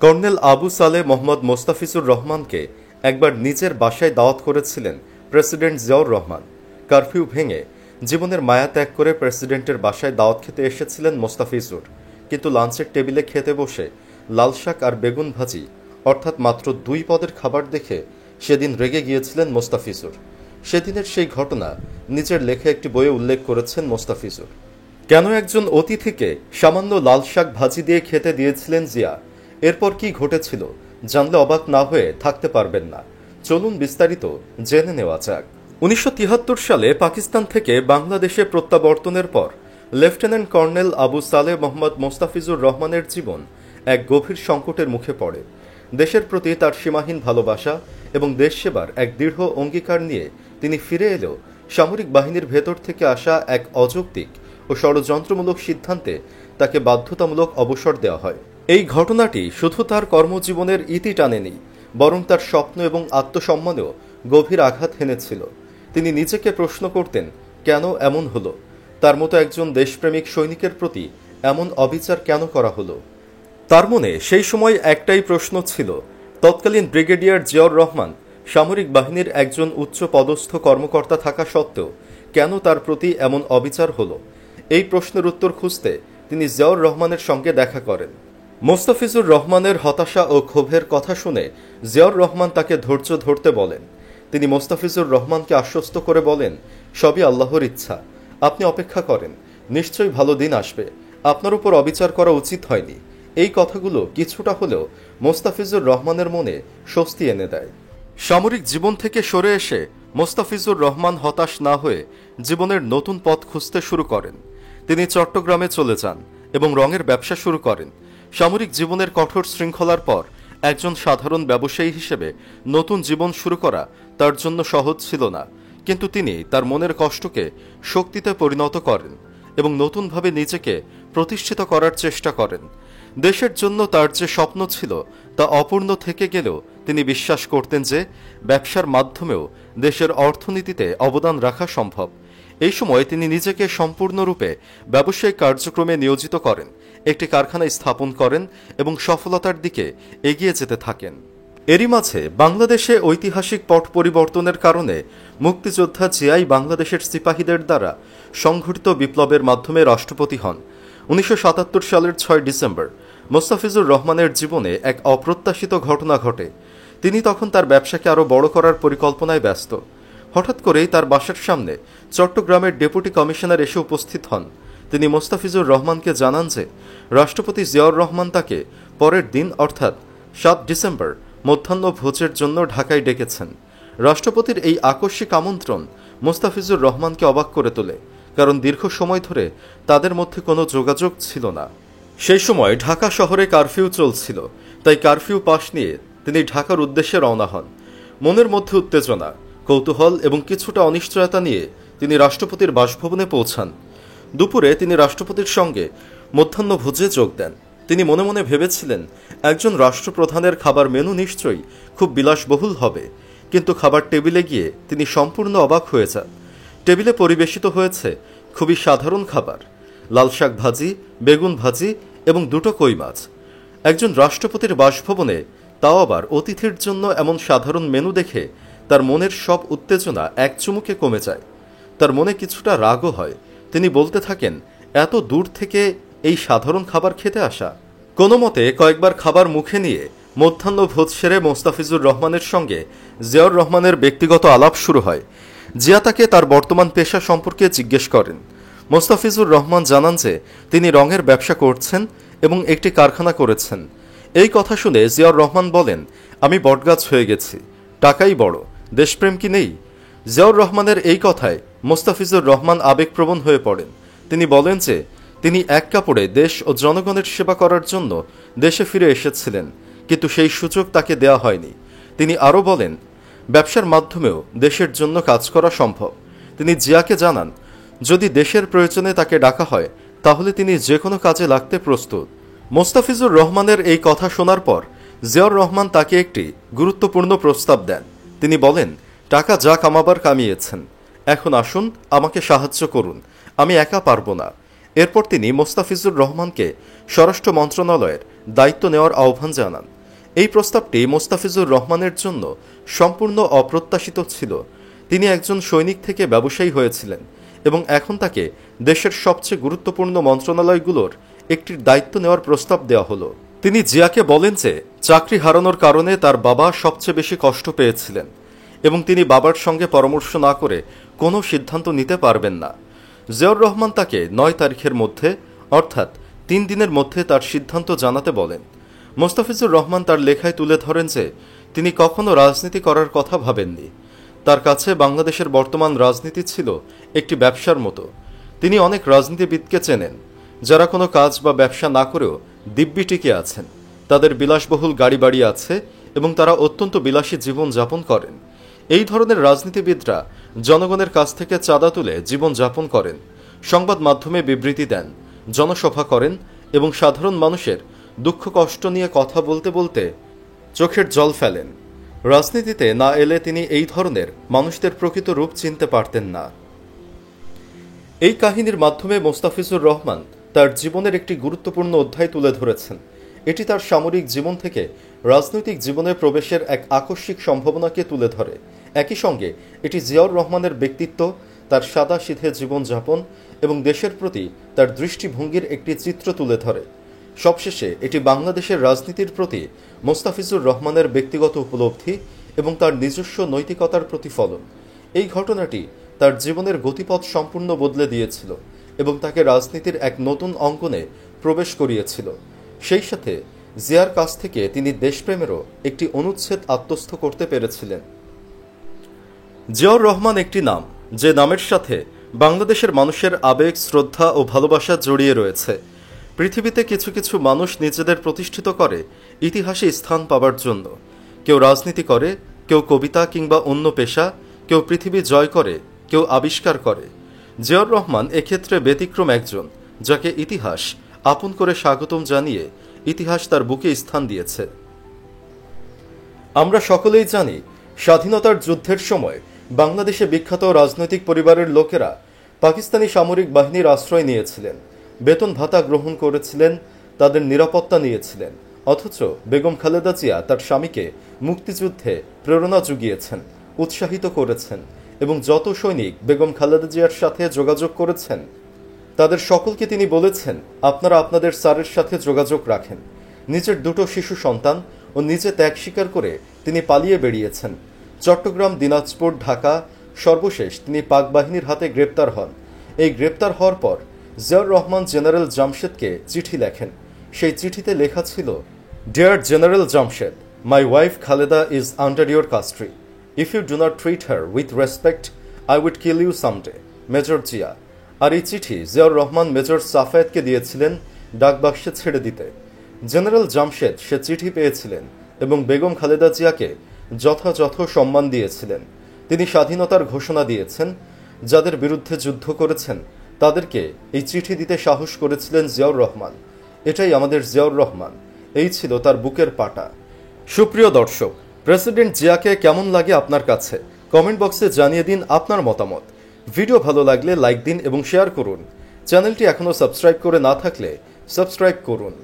Colonel Abu Saleh Mohammad Mostafizur রহমানকে একবার নিজের বাসায় দাওয়াত করেছিলেন প্রেসিডেন্ট জিয়াউর রহমান। কারফিউ ভেঙে জীবনের মায়া ত্যাগ করে প্রেসিডেন্টের বাসায় দাওয়াত খেতে এসেছিলেন মোস্তাফিজুর, কিন্তু লাঞ্চের টেবিলে খেতে বসে লাল শাক আর বেগুন ভাজি অর্থাৎ মাত্র 2 পদের খাবার দেখে সেদিন রেগে গিয়েছিলেন মোস্তাফিজুর। সেদিনের সেই ঘটনা নিজের লেখা একটি বইয়ে উল্লেখ করেছেন মোস্তাফিজুর। কেন একজন অতিথিকে সামান্য লাল শাক ভাজি দিয়ে খেতে দিয়েছিলেন জিয়া, এরপর কি ঘটেছিল জানলে অবাক না হয়ে থাকতে পারবেন না। চলুন বিস্তারিত জেনে নেওয়া যাক। 1973 সালে পাকিস্তান থেকে বাংলাদেশে প্রত্যাবর্তনের পর লেফটেন্যান্ট কর্নেল আবু সালেহ মোহাম্মদ মোস্তাফিজুর রহমানের জীবন এক গভীর সংকটের মুখে পড়ে। দেশের প্রতি তার সীমাহীন ভালোবাসা এবং দেশ সেবার এক দৃঢ় অঙ্গীকার নিয়ে তিনি ফিরে এলেও সামরিক বাহিনীর ভেতর থেকে আসা এক অযৌক্তিক ও ষড়যন্ত্রমূলক সিদ্ধান্তে তাকে বাধ্যতামূলক অবসর দেওয়া হয়। এই ঘটনাটি শুধু তার কর্মজীবনের ইতি টানেনি, বরং তার স্বপ্ন এবং আত্মসম্মানেও গভীর আঘাত হেনেছিল। তিনি নিজেকে প্রশ্ন করতেন, কেন এমন হলো? তার মতো একজন দেশপ্রেমিক সৈনিকের প্রতি এমন অবিচার কেন করা হলো? তার মনে সেই সময় একটাই প্রশ্ন ছিল, তৎকালীন ব্রিগেডিয়ার জিয়াউর রহমান সামরিক বাহিনীর একজন উচ্চ পদস্থ কর্মকর্তা থাকা সত্ত্বেও কেন তার প্রতি এমন অবিচার হলো? এই প্রশ্নের উত্তর খুঁজতে তিনি জিয়াউর রহমানের সঙ্গে দেখা করেন। মোস্তাফিজুর রহমানের হতাশা ও ক্ষোভের কথা শুনে জিয়াউর রহমান তাকে ধৈর্য ধরতে বলেন। তিনি মোস্তাফিজুর রহমানকে আশ্বস্ত করে বলেন, সবই আল্লাহর ইচ্ছা, আপনি অপেক্ষা করেন, নিশ্চয়ই ভালো দিন আসবে, আপনার উপর অবিচার করা উচিত হয়নি। এই কথাগুলো কিছুটা হলেও মোস্তাফিজুর রহমানের মনে স্বস্তি এনে দেয়। সামরিক জীবন থেকে সরে এসে মোস্তাফিজুর রহমান হতাশ না হয়ে জীবনের নতুন পথ খুঁজতে শুরু করেন। তিনি চট্টগ্রামে চলে যান এবং রঙের ব্যবসা শুরু করেন। সামরিক জীবনের কঠোর শৃঙ্খলার পর একজন সাধারণ ব্যবসায়ী হিসেবে নতুন জীবন শুরু করা তার জন্য সহজ ছিল না, কিন্তু তিনি তার মনের কষ্টকে শক্তিতে পরিণত করেন এবং নতুনভাবে নিজেকে প্রতিষ্ঠিত করার চেষ্টা করেন। দেশের জন্য তার যে স্বপ্ন ছিল তা অপূর্ণ থেকে গেলেও তিনি বিশ্বাস করতেন যে ব্যবসার মাধ্যমেও দেশের অর্থনীতিতে অবদান রাখা সম্ভব। এই সময় তিনি নিজেকে সম্পূর্ণরূপে ব্যবসায়িক কার্যক্রমে নিয়োজিত করেন, একটি কারখানা স্থাপন করেন এবং সফলতার দিকে এগিয়ে যেতে থাকেন। এরই মাঝে বাংলাদেশে ঐতিহাসিক পট পরিবর্তনের কারণে মুক্তিযোদ্ধা জিয়াই বাংলাদেশের সিপাহীদের দ্বারা সংঘটিত বিপ্লবের মাধ্যমে রাষ্ট্রপতি হন। 1977 সালের 6 ডিসেম্বর মোস্তাফিজুর রহমানের জীবনে এক অপ্রত্যাশিত ঘটনা ঘটে। তিনি তখন তার ব্যবসাকে আরও বড় করার পরিকল্পনায় ব্যস্ত। হঠাৎ করেই তার বাসার সামনে চট্টগ্রামের ডেপুটি কমিশনার এসে উপস্থিত হন। তিনি মোস্তাফিজুর রহমানকে জানান যে রাষ্ট্রপতি জিয়াউর রহমান তাকে পরের দিন অর্থাৎ 7 ডিসেম্বর মধ্যাহ্ন ভোজের জন্য ঢাকায় ডেকেছেন। রাষ্ট্রপতির এই আকস্মিক আমন্ত্রণ মোস্তাফিজুর রহমানকে অবাক করে তোলে, কারণ দীর্ঘ সময় ধরে তাদের মধ্যে কোনো যোগাযোগ ছিল না। সেই সময় ঢাকা শহরে কারফিউ চলছিল, তাই কারফিউ পাশ নিয়ে তিনি ঢাকার উদ্দেশ্যে রওনা হন। মনের মধ্যে উত্তেজনা, কৌতূহল এবং কিছুটা অনিশ্চয়তা নিয়ে তিনি রাষ্ট্রপতির বাসভবনে পৌঁছান। দুপুরে তিনি রাষ্ট্রপতির সঙ্গে মধ্যাহ্ন ভোজে যোগ দেন। তিনি মনে মনে ভেবেছিলেন একজন রাষ্ট্রপ্রধানের খাবার মেনু নিশ্চয়ই খুব বিলাসবহুল হবে, কিন্তু খাবার টেবিলে গিয়ে তিনি সম্পূর্ণ অবাক হয়ে যান। টেবিলে পরিবেশিত হয়েছে খুবই সাধারণ খাবার, লাল শাক ভাজি, বেগুন ভাজি এবং 2টো কই মাছ। একজন রাষ্ট্রপতির বাসভবনে, তাও আবার অতিথির জন্য এমন সাধারণ মেনু দেখে তার মনের সব উত্তেজনা এক চুমুকে কমে যায়। তার মনে কিছুটা রাগও হয়। তিনি বলতে থাকেন, এত দূর থেকে এই সাধারণ খাবার খেতে আসা। কোনো মতে কয়েকবার খাবার মুখে নিয়ে মধ্যাহ্ন ভোজ সেরে মোস্তাফিজুর রহমানের সঙ্গে জিয়াউর রহমানের ব্যক্তিগত আলাপ শুরু হয়। জিয়া তাকে তার বর্তমান পেশা সম্পর্কে জিজ্ঞেস করেন। মোস্তাফিজুর রহমান জানান যে তিনি রঙের ব্যবসা করছেন এবং একটি কারখানা করেছেন। এই কথা শুনে জিয়াউর রহমান বলেন, আমি বটগাছ হয়ে গেছি, টাকাই বড়, দেশপ্রেম কি নেই? জিয়াউর রহমানের এই কথায় মোস্তাফিজুর রহমান আবেগপ্রবণ হয়ে পড়েন। তিনি বলেন যে তিনি এক কাপড়ে দেশ ও জনগণের সেবা করার জন্য দেশে ফিরে এসেছিলেন, কিন্তু সেই সুযোগ তাকে দেয়া হয়নি। তিনি আরও বলেন, ব্যবসার মাধ্যমেও দেশের জন্য কাজ করা সম্ভব। তিনি জিয়াকে জানান, যদি দেশের প্রয়োজনে তাকে ডাকা হয় তাহলে তিনি যে কোনো কাজে লাগতে প্রস্তুত। মোস্তাফিজুর রহমানের এই কথা শোনার পর জিয়াউর রহমান তাকে একটি গুরুত্বপূর্ণ প্রস্তাব দেন। তিনি বলেন, টাকা যা কামাবার কামিয়েছেন, এখন আসুন আমাকে সাহায্য করুন, আমি একা পারব না। এরপর তিনি মোস্তাফিজুর রহমানকে স্বরাষ্ট্র মন্ত্রণালয়ের দায়িত্ব নেওয়ার আহ্বান জানান। এই প্রস্তাবটি মোস্তাফিজুর রহমানের জন্য সম্পূর্ণ অপ্রত্যাশিত ছিল। তিনি একজন সৈনিক থেকে ব্যবসায়ী হয়েছিলেন এবং এখন তাকে দেশের সবচেয়ে গুরুত্বপূর্ণ মন্ত্রণালয়গুলোর একটির দায়িত্ব নেওয়ার প্রস্তাব দেওয়া হলো। তিনি জিয়াকে বলেন যে চাকরি হারানোর কারণে তার বাবা সবচেয়ে বেশি কষ্ট পেয়েছিলেন এবং তিনি বাবার সঙ্গে পরামর্শ না করে কোনো সিদ্ধান্ত নিতে পারবেন না। জিয়াউর রহমান তাকে ৯ তারিখের মধ্যে অর্থাৎ ৩ দিনের মধ্যে তার সিদ্ধান্ত জানাতে বলেন। মোস্তাফিজুর রহমান তার লেখায় তুলে ধরেন যে তিনি কখনো রাজনীতি করার কথা ভাবেননি। তার কাছে বাংলাদেশের বর্তমান রাজনীতি ছিল একটি ব্যবসার মতো। তিনি অনেক রাজনীতিবিদকে চেনেন যারা কোনো কাজ বা ব্যবসা না করেও দিব্যি টিকে আছেন। তাদের বিলাসবহুল গাড়ি বাড়ি আছে এবং তারা অত্যন্ত বিলাসী জীবন যাপন করেন। এই ধরনের রাজনীতিবিদরা জনগণের কাছ থেকে চাঁদা তুলে জীবন যাপন করেন, সংবাদ মাধ্যমে বিবৃতি দেন, জনসভা করেন এবং সাধারণ মানুষের দুঃখ কষ্ট নিয়ে কথা বলতে বলতে চোখের জল ফেলেন। রাজনীতিতে না এলে তিনি এই ধরনের মানুষদের প্রকৃত রূপ চিনতে পারতেন না। এই কাহিনীর মাধ্যমে মোস্তাফিজুর রহমান তার জীবনের একটি গুরুত্বপূর্ণ অধ্যায় তুলে ধরেছেন। এটি তার সামরিক জীবন থেকে রাজনৈতিক জীবনে প্রবেশের এক আকস্মিক সম্ভাবনাকে তুলে ধরে। একই সঙ্গে এটি জিয়াউর রহমানের ব্যক্তিত্ব, তার সাদাসিধে জীবনযাপন এবং দেশের প্রতি তার দৃষ্টিভঙ্গির একটি চিত্র তুলে ধরে। সবশেষে এটি বাংলাদেশের রাজনীতির প্রতি মোস্তাফিজুর রহমানের ব্যক্তিগত উপলব্ধি এবং তার নিজস্ব নৈতিকতার প্রতিফলন। এই ঘটনাটি তার জীবনের গতিপথ সম্পূর্ণ বদলে দিয়েছিল এবং তাকে রাজনীতির এক নতুন অঙ্গনে প্রবেশ করিয়েছিল। সেই সাথে জিয়ার কাছ থেকে তিনি দেশপ্রেমেরও একটি অনুচ্ছেদ আত্মস্থ করতে পেরেছিলেন। জিয়াউর রহমান একটি নাম, যে নামের সাথে বাংলাদেশের মানুষের আবেগ, শ্রদ্ধা ও ভালোবাসা জড়িয়ে রয়েছে। পৃথিবীতে কিছু কিছু মানুষ নিজেদের প্রতিষ্ঠিত করে ইতিহাসে স্থান পাবার জন্য। কেউ রাজনীতি করে, কেউ কবিতা কিংবা অন্য পেশা, কেউ পৃথিবী জয় করে, কেউ আবিষ্কার করে। জিয়াউর রহমান এক্ষেত্রে ব্যতিক্রম একজন, যাকে ইতিহাস আপন করে স্বাগতম জানিয়ে ইতিহাস তার বুকে স্থান দিয়েছে। আমরা সকলেই জানি, স্বাধীনতার যুদ্ধের সময় বাংলাদেশে বিখ্যাত রাজনৈতিক পরিবারের লোকেরা পাকিস্তানি সামরিক বাহিনীর আশ্রয় নিয়েছিলেন, বেতন ভাতা গ্রহণ করেছিলেন, তাদের নিরাপত্তা নিয়েছিলেন। অথচ বেগম খালেদা জিয়া তার স্বামীকে মুক্তিযুদ্ধে প্রেরণা জুগিয়েছেন, উৎসাহিত করেছেন এবং যত সৈনিক বেগম খালেদা জিয়ার সাথে যোগাযোগ করেছেন তাদের সকলকে তিনি বলেছেন, আপনারা আপনাদের স্যারের সাথে যোগাযোগ রাখেন। নিজের 2টো শিশু সন্তান ও নিজে ত্যাগ স্বীকার করে তিনি পালিয়ে বেরিয়েছেন। চট্টগ্রাম, দিনাজপুর, ঢাকা, সর্বশেষ তিনি পাক বাহিনীর হাতে গ্রেপ্তার হন। এই গ্রেপ্তার হওয়ার পর জিয়াউর রহমান জেনারেল জামশেদকে চিঠি লেখেন। সেই চিঠিতে লেখা ছিল, dear general Jamshed, my wife Khaleda is under your custody. If you do not treat her with respect, I would kill you someday. Major Zia. আর এই চিঠি জিয়াউর রহমান মেজর সাফায়েতকে দিয়েছিলেন ডাকবাক্সে ছেড়ে দিতে। জেনারেল জামশেদ সে চিঠি পেয়েছিলেন এবং বেগম খালেদা জিয়াকে যথাযথ সম্মান দিয়েছিলেন। তিনি স্বাধীনতার ঘোষণা দিয়েছেন। যাদের বিরুদ্ধে যুদ্ধ করেছেন তাদেরকে এই চিঠি দিতে সাহস করেছিলেন জিয়াউর রহমান। এটাই আমাদের জিয়াউর রহমান, এই ছিল তার বুকের পাটা। সুপ্রিয় দর্শক, প্রেসিডেন্ট জিয়াকে কেমন লাগে আপনার কাছে? কমেন্ট বক্সে জানিয়ে দিন আপনার মতামত। ভিডিও ভালো লাগলে লাইক দিন এবং শেয়ার করুন। চ্যানেলটি এখনও সাবস্ক্রাইব করে না থাকলে সাবস্ক্রাইব করুন।